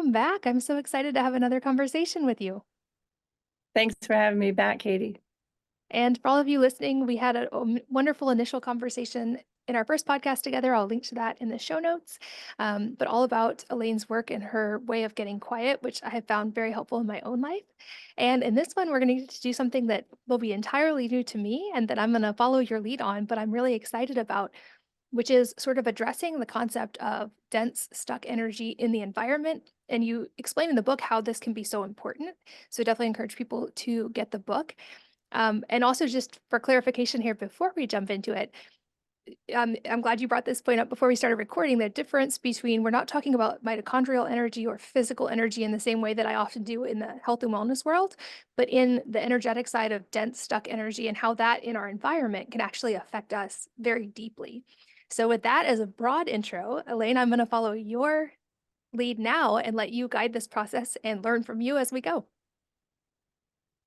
welcome back. I'm so excited to have another conversation with you. Thanks for having me back, Katie. And for all of you listening, we had a wonderful initial conversation in our first podcast together. I'll link to that in the show notes, but all about Elaine's work and her way of getting quiet, which I have found very helpful in my own life. And in this one, we're going to do something that will be entirely new to me and that I'm going to follow your lead on, but I'm really excited about, which is sort of addressing the concept of dense, stuck energy in the environment. And you explain in the book how this can be so important. So definitely encourage people to get the book. And also, just for clarification here before we jump into it, I'm glad you brought this point up before we started recording. The difference between, we're not talking about mitochondrial energy or physical energy in the same way that I often do in the health and wellness world, but in the energetic side of dense, stuck energy and how that in our environment can actually affect us very deeply. So, with that as a broad intro, Elaine, I'm going to follow your lead now and let you guide this process and learn from you as we go.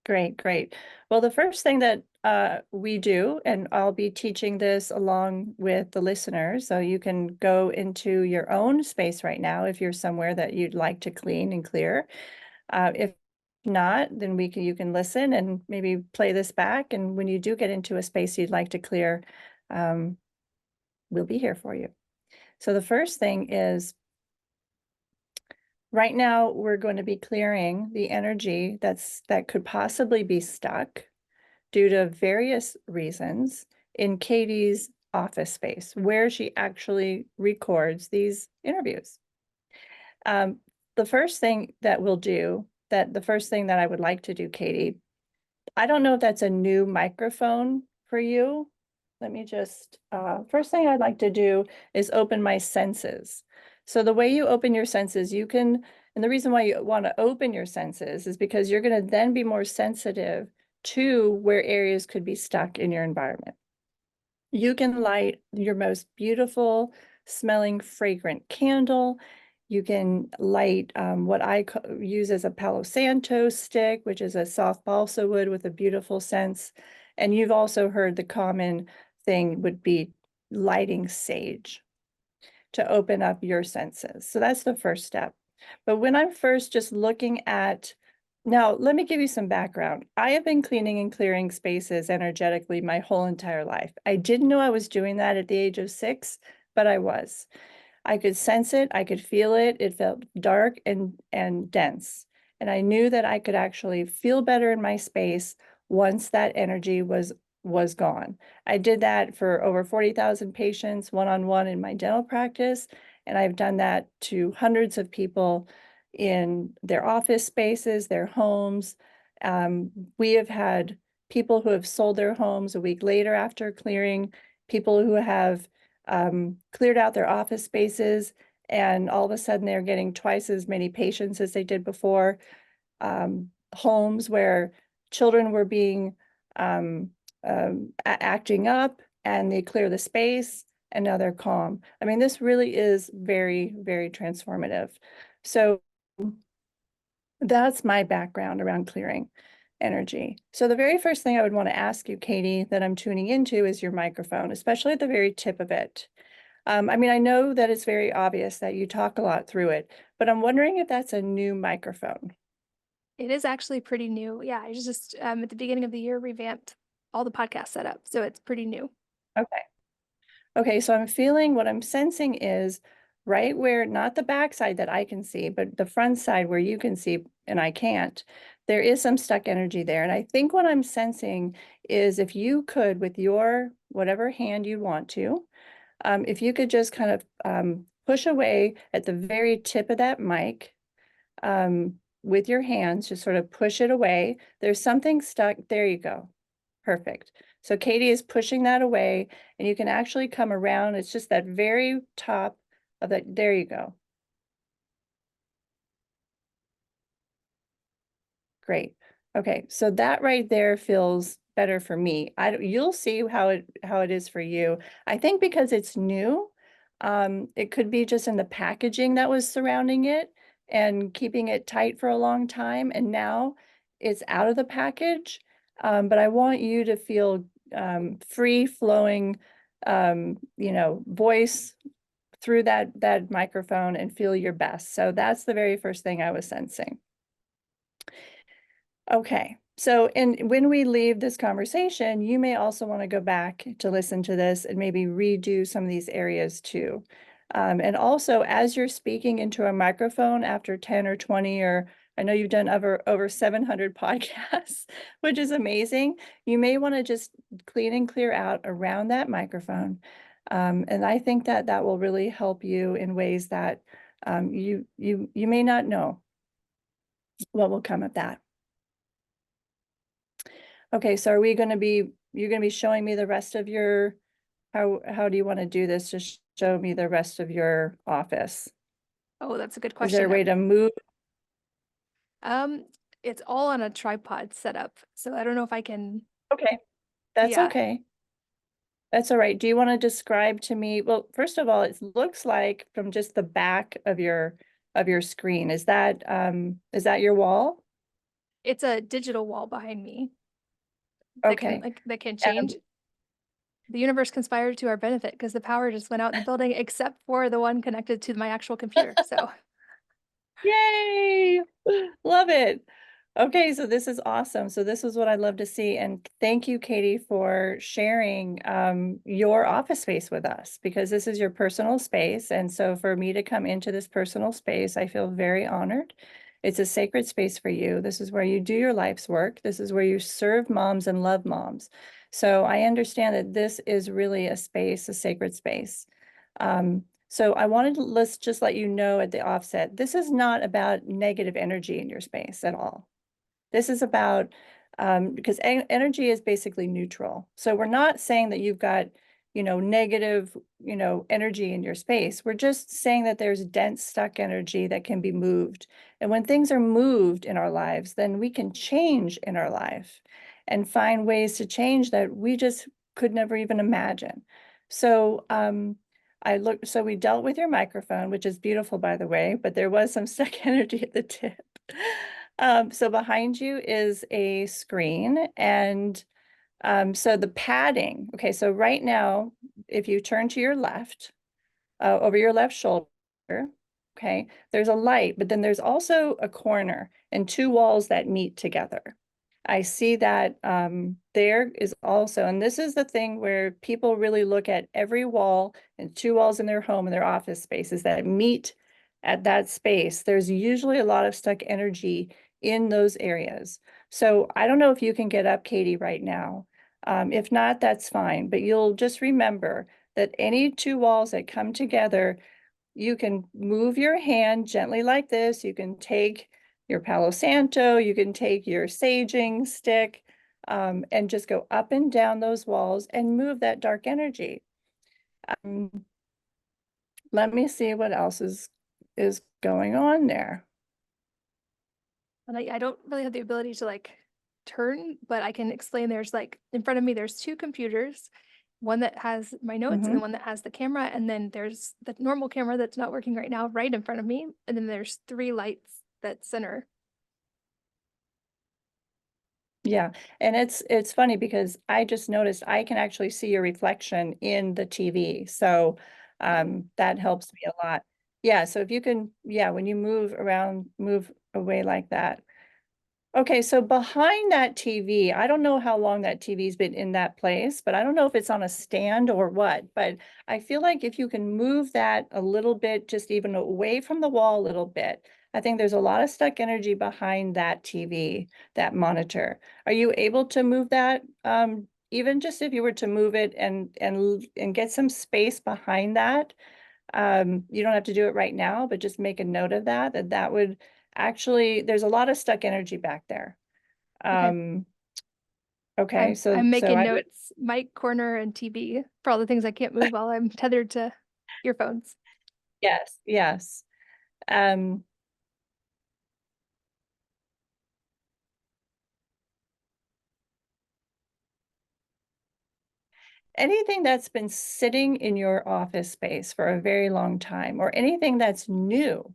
Great, great. Well, the first thing that we do, and I'll be teaching this along with the listeners, so you can go into your own space right now if you're somewhere that you'd like to clean and clear. If not, then you can listen and maybe play this back. And when you do get into a space you'd like to clear, we'll be here for you. So the first thing is, right now, we're going to be clearing the energy that could possibly be stuck due to various reasons in Katie's office space, where she actually records these interviews. The first thing that I would like to do, Katie, I don't know if that's a new microphone for you. Let me just, first thing I'd like to do is open my senses. So the way you open your senses, and the reason why you want to open your senses is because you're going to then be more sensitive to where areas could be stuck in your environment. You can light your most beautiful smelling fragrant candle. You can light what I use as a Palo Santo stick, which is a soft balsa wood with a beautiful scent. And you've also heard the common thing would be lighting sage to open up your senses. So that's the first step. But when I'm first just looking at, now let me give you some background. I have been cleaning and clearing spaces energetically my whole entire life. I didn't know I was doing that at the age of 6, but I was. I could sense it, I could feel it. It felt dark and dense. And I knew that I could actually feel better in my space once that energy was gone. I did that for over 40,000 patients one-on-one in my dental practice, and I've done that to hundreds of people in their office spaces, their homes. We have had people who have sold their homes a week later after clearing, people who have cleared out their office spaces, and all of a sudden they're getting twice as many patients as they did before. Homes where children were being acting up, and they clear the space and now they're calm. I mean, this really is very, very transformative. So that's my background around clearing energy. So the very first thing I would want to ask you, Katie, that I'm tuning into is your microphone, especially at the very tip of it. I mean, I know that it's very obvious that you talk a lot through it, but I'm wondering if that's a new microphone. It is actually pretty new. Yeah, I just at the beginning of the year revamped all the podcast setup, so it's pretty new. Okay. Okay, so I'm feeling, what I'm sensing is right where, not the back side that I can see, but the front side where you can see and I can't, there is some stuck energy there. And I think what I'm sensing is, if you could, with your whatever hand you want to, if you could just kind of push away at the very tip of that mic with your hands, just sort of push it away. There's something stuck. There you go. Perfect. So Katie is pushing that away, and you can actually come around. It's just that very top of that. There you go. Great. Okay, so that right there feels better for me. You'll see how it is for you. I think because it's new, it could be just in the packaging that was surrounding it and keeping it tight for a long time, and now it's out of the package. But I want you to feel free flowing, voice through that microphone and feel your best. So that's the very first thing I was sensing. Okay. So, and when we leave this conversation, you may also want to go back to listen to this and maybe redo some of these areas too. And also, as you're speaking into a microphone after 10 or 20, or I know you've done over 700 podcasts, which is amazing. You may want to just clean and clear out around that microphone. And I think that that will really help you in ways that you may not know what will come of that. Okay, so are we going to be, you're going to be showing me the rest of your, how do you want to do this? Just show me the rest of your office. Oh, that's a good Is there a question. way to move? Um, it's all on a tripod setup, so I don't know if I can. Okay, that's Yeah, okay. That's all right. Do you want to describe to me? Well, first of all, it looks like from just the back of your screen. Is that your wall? it's a digital wall behind me Okay. that can Um, change. The universe conspired to our benefit because the power just went out in the building, except for the one connected to my actual computer. So, Yay! Love it. Okay, so this is awesome. So this is what I'd love to see. And thank you, Katie, for sharing your office space with us, because this is your personal space. And so for me to come into this personal space, I feel very honored. It's a sacred space for you. This is where you do your life's work. This is where you serve moms and love moms. So I understand that this is really a space, a sacred space. So I wanted to just let you know at the offset, this is not about negative energy in your space at all. This is about, because energy is basically neutral. So we're not saying that you've got, negative, energy in your space. We're just saying that there's dense, stuck energy that can be moved. And when things are moved in our lives, then we can change in our life and find ways to change that we just could never even imagine. So, so we dealt with your microphone, which is beautiful, by the way, but there was some stuck energy at the tip. So behind you is a screen, and so the padding. Okay, so right now, if you turn to your left, over your left shoulder, okay, there's a light, but then there's also a corner and two walls that meet together. I see that there is also, and this is the thing where people really look at every wall and two walls in their home and their office spaces that meet at that space. There's usually a lot of stuck energy in those areas. So I don't know if you can get up, Katie, right now. If not, that's fine. But you'll just remember that any two walls that come together, you can move your hand gently like this. You can take your Palo Santo, you can take your saging stick, and just go up and down those walls and move that dark energy. Let me see what else is going on there. and I don't really have the ability to like turn, but I can explain there's like in front of me, there's two computers, one that has my notes and Mhm. the one that has the camera. And then there's the normal camera that's not working right now, right in front of me. And then there's three lights that center. Yeah, and it's funny because I just noticed I can actually see your reflection in the TV. So Oh, that helps me a lot. Yeah, so if you can, yeah, when you move around, move away like that. Okay, so behind that TV, I don't know how long that TV's been in that place, but I don't know if it's on a stand or what, but I feel like if you can move that a little bit, just even away from the wall a little bit, I think there's a lot of stuck energy behind that TV, that monitor. Are you able to move that? Even just if you were to move it and get some space behind that, you don't have to do it right now, but just make a note of that, that would actually, there's a lot of stuck energy back there. okay. Um, okay, I'm so making I, notes, mic, corner, and TV for all the things I can't move while I'm tethered to earphones. yes, yes. Um, Anything that's been sitting in your office space for a very long time, or anything that's new,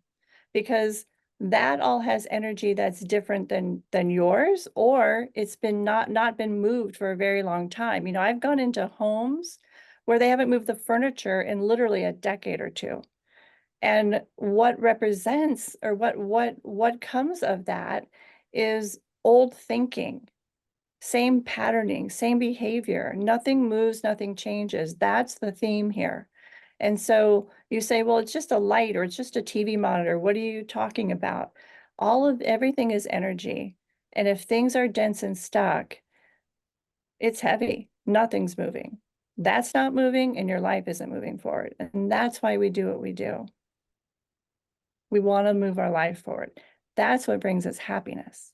because that all has energy that's different than yours, or it's been not been moved for a very long time. I've gone into homes where they haven't moved the furniture in literally a decade or two. And what represents or what comes of that is old thinking, same patterning, same behavior. Nothing moves, nothing changes. That's the theme here. And so you say, well, it's just a light or it's just a TV monitor. What are you talking about? All of everything is energy. And if things are dense and stuck, it's heavy. Nothing's moving. That's not moving, and your life isn't moving forward. And that's why we do what we do. We want to move our life forward. That's what brings us happiness.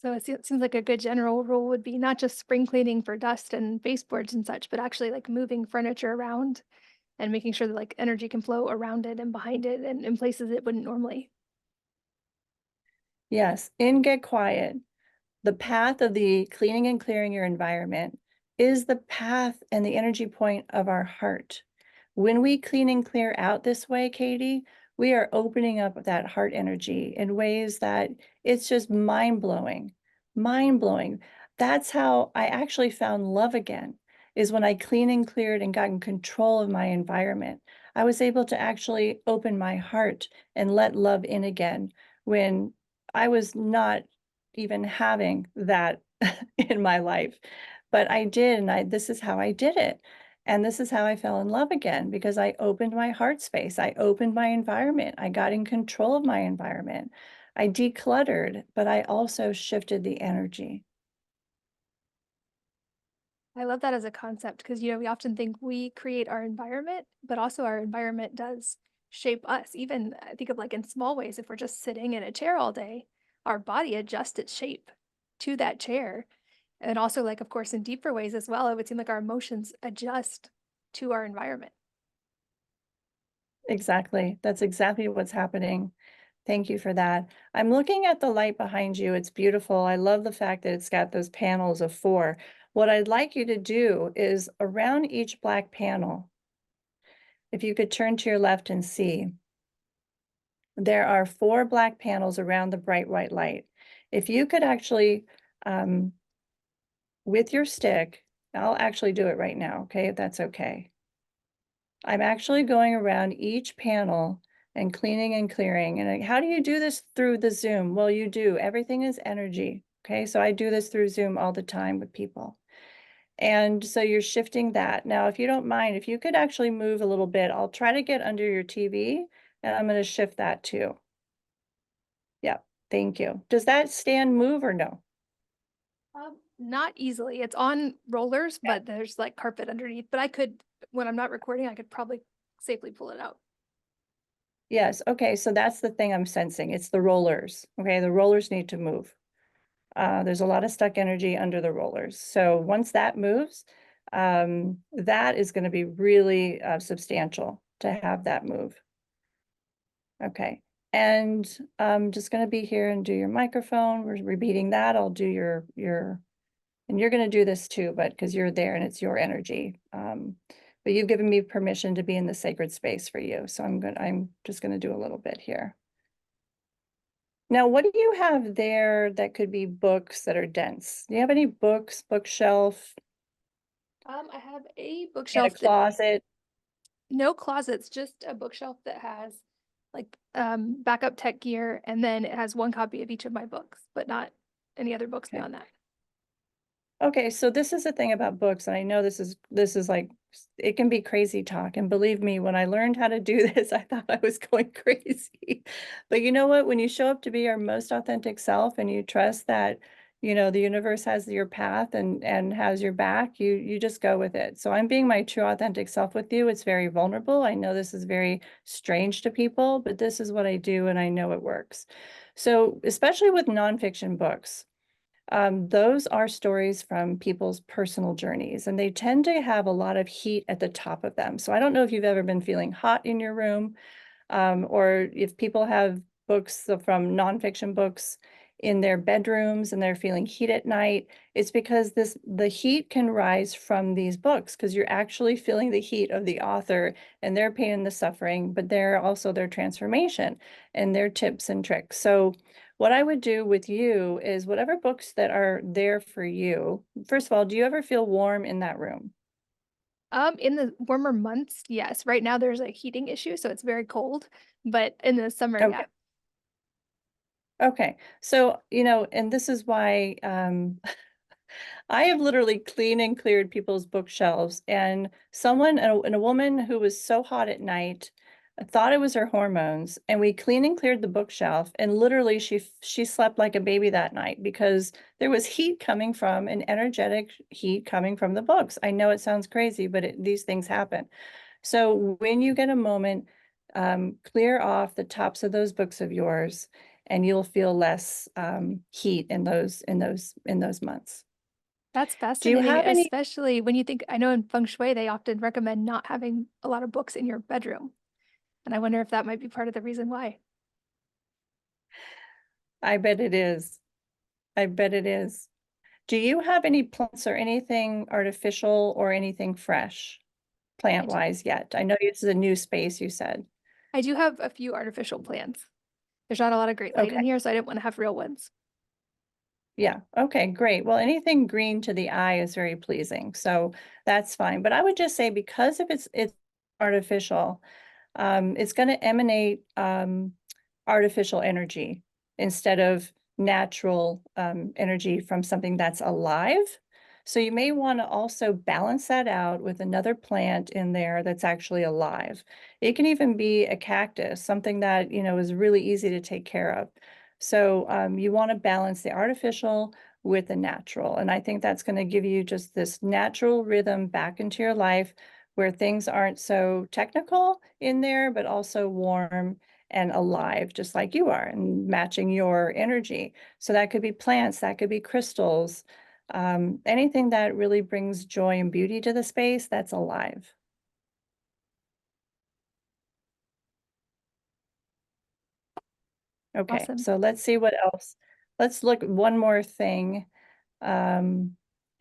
So seems like a good general rule would be not just spring cleaning for dust and baseboards and such, but actually like moving furniture around and making sure that like energy can flow around it and behind it and in places it wouldn't normally. Yes, in Get Quiet, the path of the cleaning and clearing your environment is the path and the energy point of our heart. When we clean and clear out this way, Katie, we are opening up that heart energy in ways that it's just mind blowing, mind blowing. That's how I actually found love again, is when I clean and cleared and got in control of my environment. I was able to actually open my heart and let love in again when I was not even having that in my life. But I did, and this is how I did it. And this is how I fell in love again because I opened my heart space. I opened my environment. I got in control of my environment. I decluttered, but I also shifted the energy. I love that as a concept because, we often think we create our environment, but also our environment does shape us. Even I think of like in small ways, if we're just sitting in a chair all day, our body adjusts its shape to that chair. And also, like, of course, in deeper ways as well, it would seem like our emotions adjust to our environment. Exactly. That's exactly what's happening. Thank you for that. I'm looking at the light behind you. It's beautiful. I love the fact that it's got those panels of 4. What I'd like you to do is around each black panel, if you could turn to your left and see, there are 4 black panels around the bright white light. If you could actually, um, with your stick, I'll actually do it right now, okay, if that's okay. I'm actually going around each panel and cleaning and clearing. And how do you do this through the Zoom? Well, you do. Everything is energy, okay? So I do this through Zoom all the time with people. And so you're shifting that. Now, if you don't mind, if you could actually move a little bit, I'll try to get under your TV and I'm going to shift that too. Yeah, thank you. Does that stand move or no? Not easily. It's on rollers, Yeah. but there's like carpet underneath. But I could, when I'm not recording, I could probably safely pull it out. Yes. Okay. So that's the thing I'm sensing. It's the rollers. Okay. The rollers need to move. There's a lot of stuck energy under the rollers. So once that moves, that is going to be really substantial to have that move. Okay. And I'm just going to be here and do your microphone. We're repeating that. I'll do and you're going to do this too, but because you're there and it's your energy. But you've given me permission to be in the sacred space for you. So I'm just going to do a little bit here. Now, what do you have there that could be books that are dense? Do you have any books, bookshelf, I have a in a bookshelf that closet? no closets, just a bookshelf that has like backup tech gear, and then it has one copy of each of my books, but not any other books Okay. beyond that. Okay, so this is the thing about books, and I know this is like it can be crazy talk. And believe me, when I learned how to do this, I thought I was going crazy. But you know what? When you show up to be your most authentic self and you trust that, the universe has your path and has your back, you just go with it. So I'm being my true authentic self with you. It's very vulnerable. I know this is very strange to people, but this is what I do and I know it works. So especially with nonfiction books. Those are stories from people's personal journeys, and they tend to have a lot of heat at the top of them. So I don't know if you've ever been feeling hot in your room, or if people have books from nonfiction books in their bedrooms and they're feeling heat at night. It's because the heat can rise from these books because you're actually feeling the heat of the author and their pain and the suffering, but they're also their transformation and their tips and tricks. So what I would do with you is whatever books that are there for you. First of all, do you ever feel warm in that room? In the warmer months, yes. Right now there's a heating issue, so it's very cold, but in the summer, Okay. yeah. Okay. So, and this is why I have literally cleaned and cleared people's bookshelves, and and a woman who was so hot at night thought it was her hormones, and we cleaned and cleared the bookshelf, and literally she slept like a baby that night because there was heat coming from an energetic heat coming from the books. I know it sounds crazy, but these things happen. So when you get a moment, clear off the tops of those books of yours, and you'll feel less heat in those months. That's Do you fascinating, have any? especially when you think I know in feng shui, they often recommend not having a lot of books in your bedroom, and I wonder if that might be part of the reason why. I bet it is. I bet it is. Do you have any plants or anything artificial or anything fresh I do plant-wise yet? I know this is a new space, you said. I do have a few artificial plants. There's not a lot of great light in Okay. here, so I didn't wanna have real ones. Yeah. Okay, great. Well, anything green to the eye is very pleasing, so that's fine. But I would just say because if it's artificial, it's going to emanate artificial energy instead of natural energy from something that's alive. So you may want to also balance that out with another plant in there that's actually alive. It can even be a cactus, something that, is really easy to take care of. So you want to balance the artificial with the natural. And I think that's going to give you just this natural rhythm back into your life where things aren't so technical in there, but also warm and alive, just like you are, and matching your energy. So that could be plants, that could be crystals, anything that really brings joy and beauty to the space that's alive. Okay, Awesome. so let's see what else. Let's look at one more thing. Um,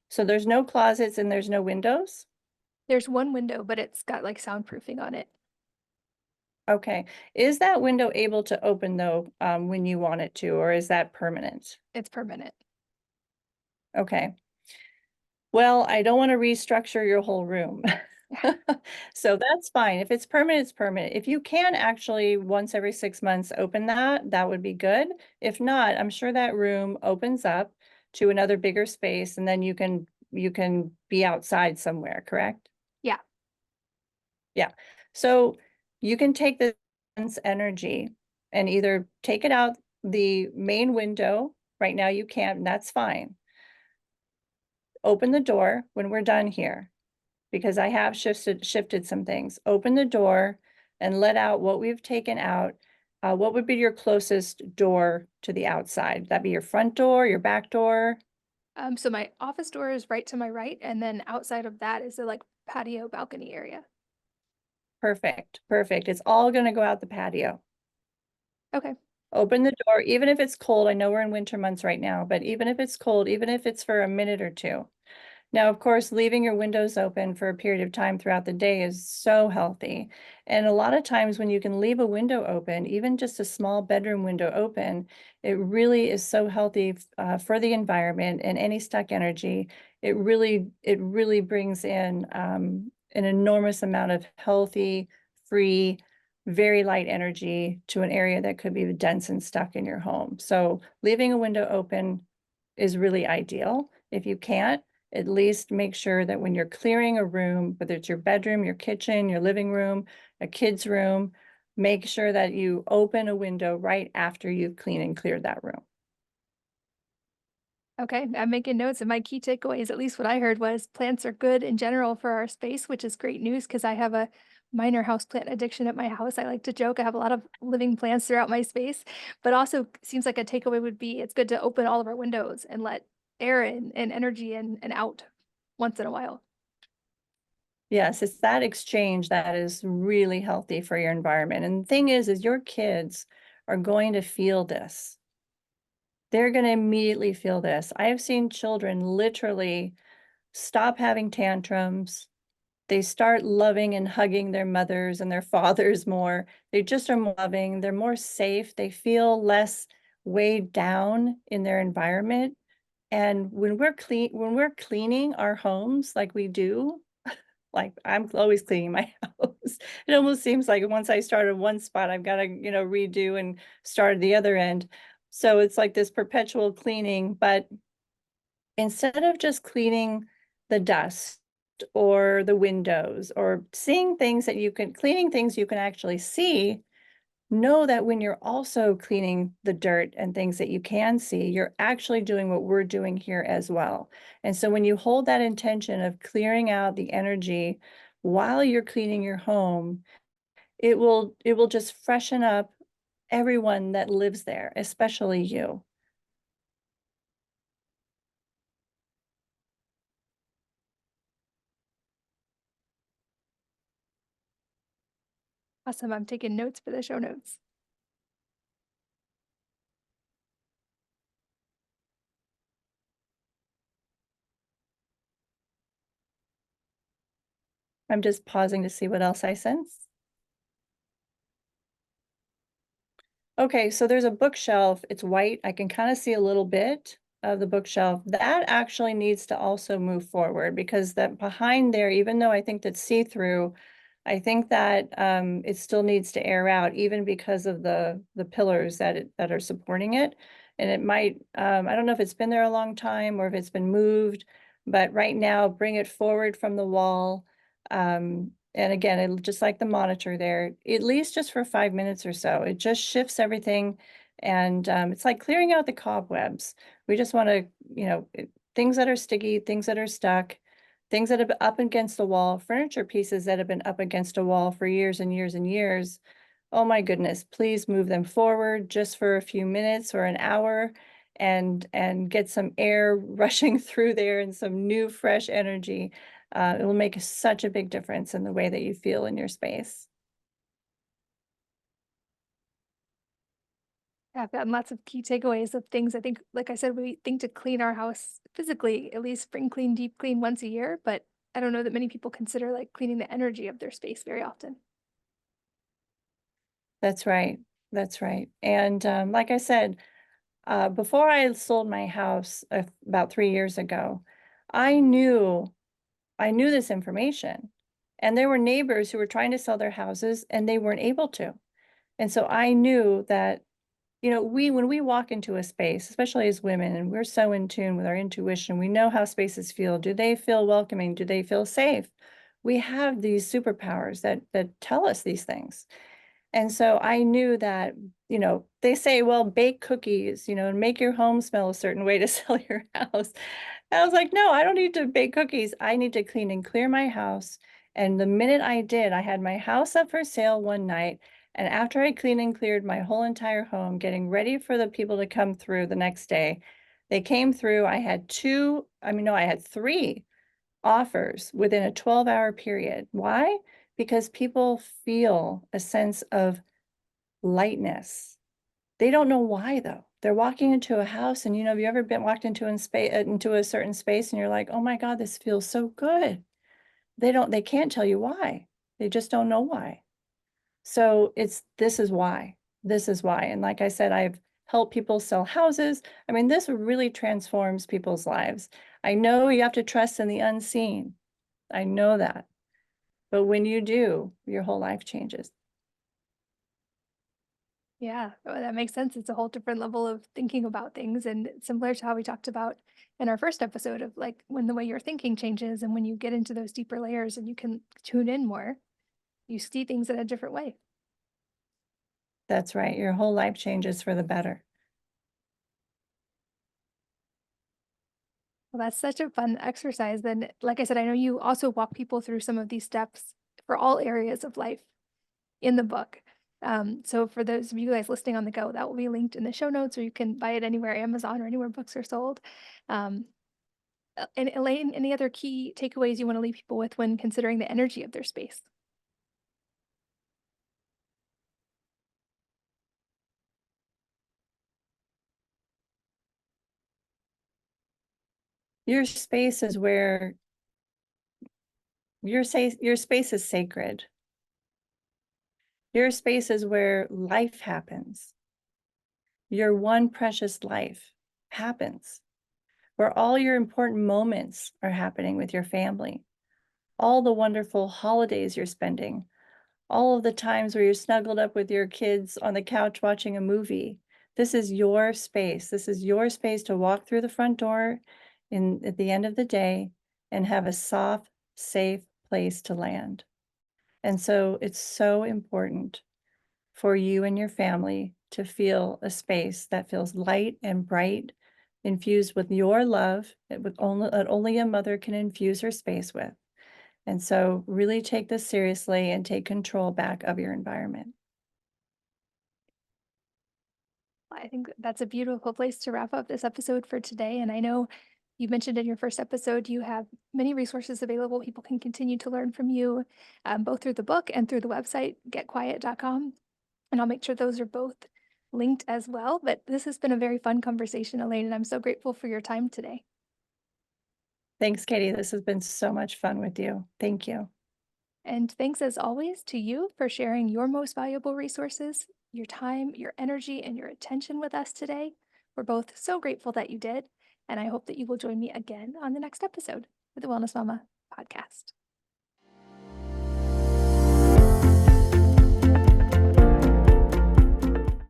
so there's no closets and there's no windows. There's one window, but it's got, like, soundproofing on it. Okay. Is that window able to open though, when you want it to, or is that permanent? It's permanent. Okay. Well, I don't want to restructure your whole room. So that's fine. If it's permanent, it's permanent. If you can actually once every 6 months open that, that would be good. If not, I'm sure that room opens up to another bigger space and then you can be outside somewhere, correct? Yeah. Yeah. So you can take this energy and either take it out the main window. Right now you can't, and that's fine. Open the door when we're done here because I have shifted some things. Open the door and let out what we've taken out. What would be your closest door to the outside? That'd be your front door, your back door? So my office door is right to my right, and then outside of that is the, like, patio balcony area. Perfect, perfect. It's all gonna go out the patio. Okay. Open the door, even if it's cold. I know we're in winter months right now, but even if it's cold, even if it's for a minute or two. Now, of course, leaving your windows open for a period of time throughout the day is so healthy. And a lot of times when you can leave a window open, even just a small bedroom window open, it really is so healthy for the environment and any stuck energy. It really brings in an enormous amount of healthy, free, very light energy to an area that could be dense and stuck in your home. So leaving a window open is really ideal. If you can't, at least make sure that when you're clearing a room, whether it's your bedroom, your kitchen, your living room, a kid's room, make sure that you open a window right after you've cleaned and cleared that room. Okay, I'm making notes, and my key takeaways, at least what I heard, was plants are good in general for our space, which is great news because I have a minor houseplant addiction at my house. I like to joke I have a lot of living plants throughout my space, but also seems like a takeaway would be it's good to open all of our windows and let air in and energy in and out once in a while. Yes, it's that exchange that is really healthy for your environment. And the thing is your kids are going to feel this. They're going to immediately feel this. I have seen children literally stop having tantrums. They start loving and hugging their mothers and their fathers more. They just are more loving. They're more safe. They feel less weighed down in their environment. And when we're cleaning our homes like we do, Like, I'm always cleaning my house. It almost seems like once I started one spot, I've gotta, redo and start at the other end. So it's like this perpetual cleaning, but instead of just cleaning the dust or the windows or seeing things that you can cleaning things you can actually see, know that when you're also cleaning the dirt and things that you can see, you're actually doing what we're doing here as well. And so when you hold that intention of clearing out the energy while you're cleaning your home, it will just freshen up everyone that lives there, especially you. Awesome. I'm taking notes for the show notes. I'm just pausing to see what else I sense. Okay, so there's a bookshelf. It's white. I can kind of see a little bit of the bookshelf. That actually needs to also move forward because that behind there, even though I think that's see-through, I think that it still needs to air out, even because of the pillars that are supporting it. And it might, I don't know if it's been there a long time or if it's been moved, but right now, bring it forward from the wall. And again, it'll just like the monitor there, at least just for 5 minutes or so. It just shifts everything, and it's like clearing out the cobwebs. We just want to, things that are sticky, things that are stuck, things that have been up against the wall, furniture pieces that have been up against a wall for years and years and years. Oh my goodness, please move them forward just for a few minutes or an hour and get some air rushing through there and some new fresh energy. It will make such a big difference in the way that you feel in your space. Yeah, I've gotten lots of key takeaways of things I think, like I said, we think to clean our house physically, at least spring clean, deep clean once a year, but I don't know that many people consider like cleaning the energy of their space very often. That's right. That's right. And like I said, before I sold my house about 3 years ago, I knew I knew this information. And there were neighbors who were trying to sell their houses and they weren't able to. And so I knew that, when we walk into a space, especially as women, and we're so in tune with our intuition, we know how spaces feel. Do they feel welcoming? Do they feel safe? We have these superpowers that tell us these things. And so I knew that, they say, well, bake cookies, and make your home smell a certain way to sell your house. I was like, no, I don't need to bake cookies. I need to clean and clear my house. And the minute I did, I had my house up for sale one night. And after I cleaned and cleared my whole entire home, getting ready for the people to come through the next day, they came through. I had I had three offers within a 12-hour period. Why? Because people feel a sense of lightness. They don't know why though. They're walking into a house and have you ever been walked into a certain space and you're like, "Oh my God, this feels so good." They can't tell you why. They just don't know why. So this is why. This is why. And like I said, I've helped people sell houses. I mean, this really transforms people's lives. I know you have to trust in the unseen. I know that. But when you do, your whole life changes. Yeah, that makes sense. It's a whole different level of thinking about things and similar to how we talked about in our first episode of like when the way you're thinking changes and when you get into those deeper layers and you can tune in more, you see things in a different way. That's right. Your whole life changes for the better. Well, that's such a fun exercise. Then, like I said, I know you also walk people through some of these steps for all areas of life in the book. So for those of you guys listening on the go, that will be linked in the show notes, or you can buy it anywhere, Amazon or anywhere books are sold. Um, and Elaine, any other key takeaways you want to leave people with when considering the energy of their space? Your space is where your space is sacred. Your space is where life happens. Your one precious life happens, where all your important moments are happening with your family. all the wonderful holidays you're spending, all of the times where you're snuggled up with your kids on the couch watching a movie. This is your space. This is your space to walk through the front door at the end of the day and have a soft, safe place to land. And so it's so important for you and your family to feel a space that feels light and bright, infused with your love that only a mother can infuse her space with. And so really take this seriously and take control back of your environment. I think that's a beautiful place to wrap up this episode for today. And I know you mentioned in your first episode you have many resources available. People can continue to learn from you, both through the book and through the website, getquiet.com. And I'll make sure those are both linked as well. But this has been a very fun conversation, Elaine, and I'm so grateful for your time today. Thanks, Katie. This has been so much fun with you. Thank you. And thanks as always to you for sharing your most valuable resources, your time, your energy, and your attention with us today. We're both so grateful that you did. And I hope that you will join me again on the next episode of the Wellness Mama podcast.